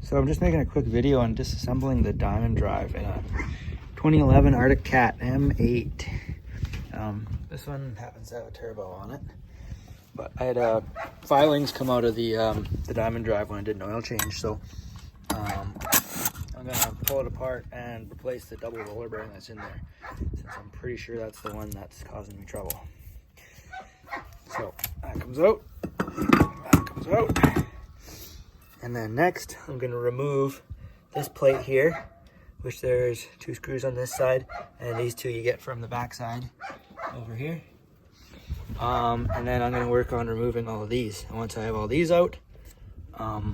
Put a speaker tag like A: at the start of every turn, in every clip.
A: So I'm just making a quick video on disassembling the diamond drive in a 2011 Arctic Cat M8. This one happens to have a turbo on it, but I had filings come out of the diamond drive when I did an oil change, so I'm gonna pull it apart and replace the double roller bearing that's in there, since I'm pretty sure that's the one that's causing me trouble. So that comes out, and then next I'm gonna remove this plate here, which there's 2 screws on this side, and these 2 you get from the back side over here. And then I'm gonna work on removing all of these, and once I have all these out, I'll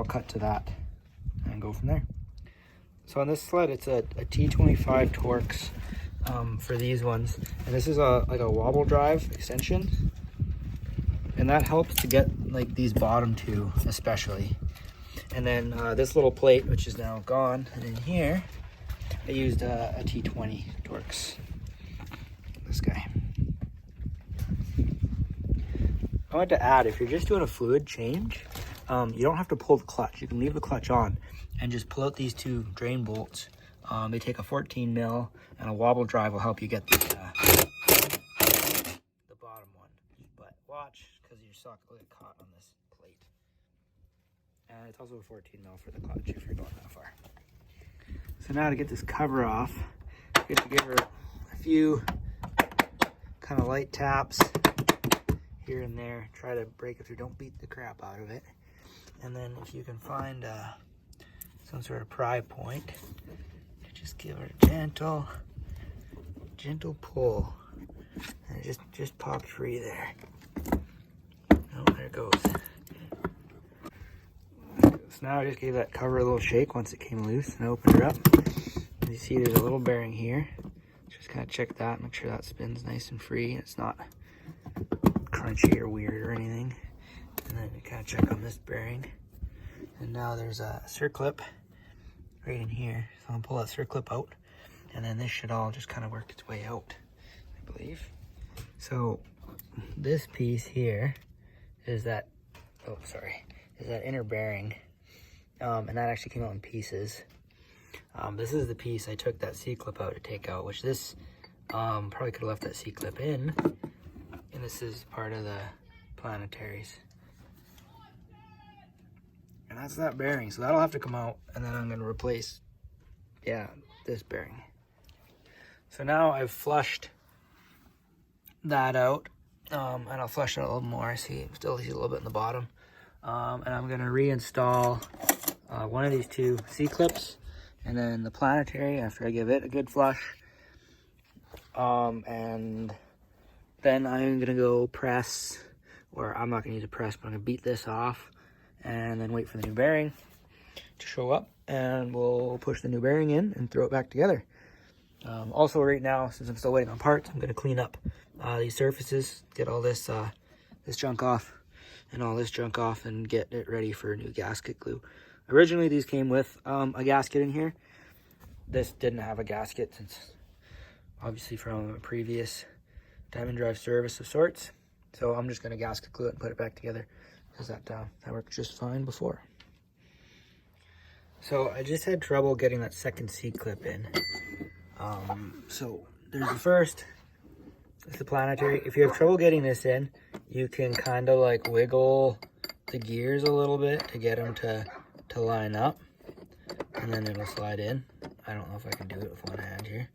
A: cut to that and go from there. So on this sled, it's a T25 Torx for these ones, and this is like a wobble drive extension, and that helps to get like these bottom 2 especially. And then this little plate, which is now gone, and in here I used a T20 Torx, this guy. I want to add, if you're just doing a fluid change, you don't have to pull the clutch. You can leave the clutch on and just pull out these 2 drain bolts. They take a 14 mil, and a wobble drive will help you get the bottom one. But watch, because your sock will get caught on this plate. And it's also a 14 mil for the clutch if you're going that far. So now to get this cover off, you have to give her a few kind of light taps here and there. Try to break it through. Don't beat the crap out of it. And then if you can find some sort of pry point, just give her a gentle pull, and it just popped free there. Oh, there it goes. So now I just gave that cover a little shake once it came loose, and I opened her up. As you see, there's a little bearing here. Just kind of check that, make sure that spins nice and free. It's not crunchy or weird or anything. And then you kind of check on this bearing. And now there's a circlip right in here. So I'm gonna pull that circlip out, and then this should all just kind of work its way out, I believe. So this piece here is that, is that inner bearing. And that actually came out in pieces. This is the piece I took that C-clip out to take out, which this probably could have left that C-clip in. And this is part of the Planetaries. And that's that bearing, so that'll have to come out, and then I'm gonna replace, this bearing. So now I've flushed that out, and I'll flush it a little more. Still see a little bit in the bottom. And I'm gonna reinstall one of these 2 C-clips, and then the Planetary after I give it a good flush. And then I'm gonna go press, or I'm not gonna use a press, but I'm gonna beat this off, and then wait for the new bearing to show up, and we'll push the new bearing in and throw it back together. Also right now, since I'm still waiting on parts, I'm gonna clean up these surfaces, get all this this junk off and all this junk off, and get it ready for new gasket glue. Originally these came with a gasket in here. This didn't have a gasket, since obviously from a previous diamond drive service of sorts. So I'm just gonna gasket glue it and put it back together, because that worked just fine before. So I just had trouble getting that second C-clip in. So there's the first, it's the Planetary. If you have trouble getting this in, you can kind of like wiggle the gears a little bit to get them to line up, and then it'll slide in. I don't know if I can do it with one hand here.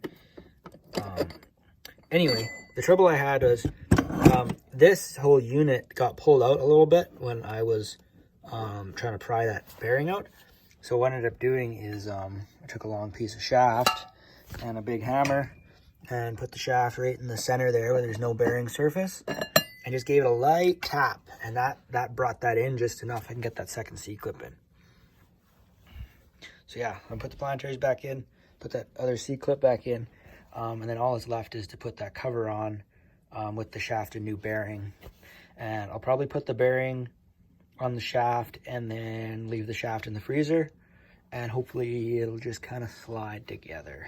A: Anyway, the trouble I had was this whole unit got pulled out a little bit when I was trying to pry that bearing out. So what I ended up doing is I took a long piece of shaft and a big hammer and put the shaft right in the center there where there's no bearing surface, and just gave it a light tap, and that brought that in just enough. I can get that second C-clip in. So yeah, I'm gonna put the Planetaries back in, put that other C-clip back in, and then all that's left is to put that cover on with the shaft and new bearing. And I'll probably put the bearing on the shaft and then leave the shaft in the freezer, and hopefully it'll just kind of slide together.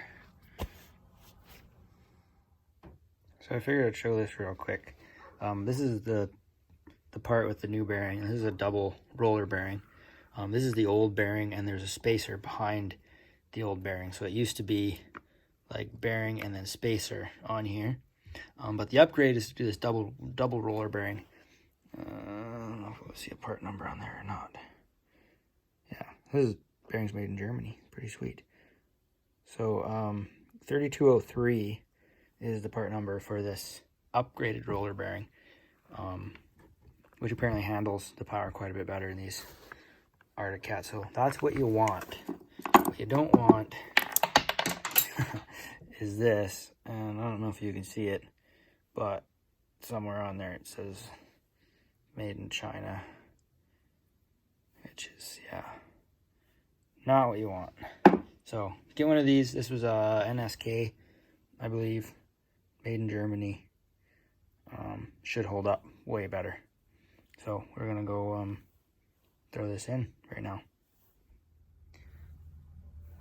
A: So I figured I'd show this real quick. This is the part with the new bearing. This is a double roller bearing. This is the old bearing, and there's a spacer behind the old bearing. So it used to be like bearing and then spacer on here. But the upgrade is to do this double roller bearing. I don't know if we'll see a part number on there or not. Yeah, this bearing's made in Germany. Pretty sweet. So 3203 is the part number for this upgraded roller bearing, which apparently handles the power quite a bit better than these Arctic Cats. So that's what you want. What you don't want is this, and I don't know if you can see it, but somewhere on there it says made in China, which is, yeah, not what you want. So get one of these. This was a NSK, I believe, made in Germany. Should hold up way better. So we're gonna go throw this in right now.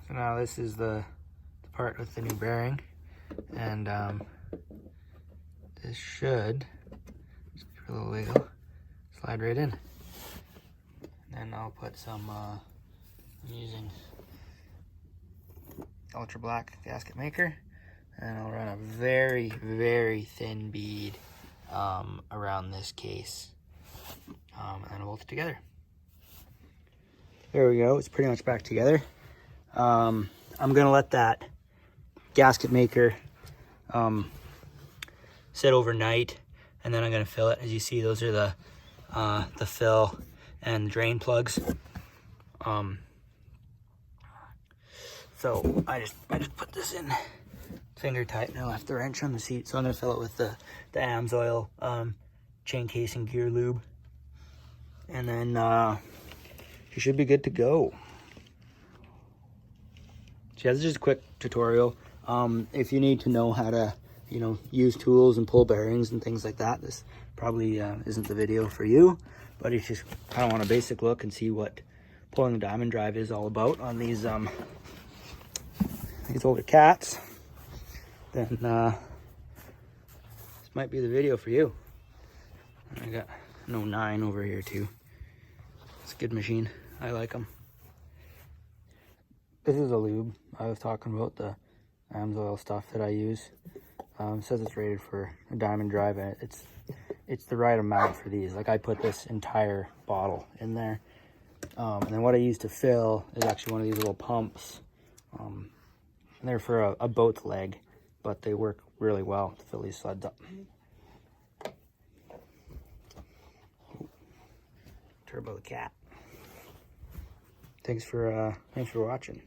A: So now this is the part with the new bearing, and this should, just give it a little wiggle, slide right in. And then I'll put some, I'm using Ultra Black gasket maker, and I'll run a very, very thin bead around this case, and then I'll bolt it together. There we go, it's pretty much back together. I'm gonna let that gasket maker sit overnight, and then I'm gonna fill it. As you see, those are the fill and drain plugs. So I just put this in finger tight, and I left the wrench on the seat. So I'm gonna fill it with the AMSOIL chain casing gear lube, and then you should be good to go. So yeah, this is just a quick tutorial. If you need to know how to, use tools and pull bearings and things like that, this probably isn't the video for you. But if you just kind of want a basic look and see what pulling a diamond drive is all about on these older Cats, then this might be the video for you. I got an 09 over here too. It's a good machine. I like them. This is a lube. I was talking about the AMSOIL stuff that I use. It says it's rated for a diamond drive, and it's the right amount for these. Like, I put this entire bottle in there. And then what I use to fill is actually one of these little pumps. And they're for a boat's leg, but they work really well to fill these sleds up. Turbo the Cat. Thanks for watching.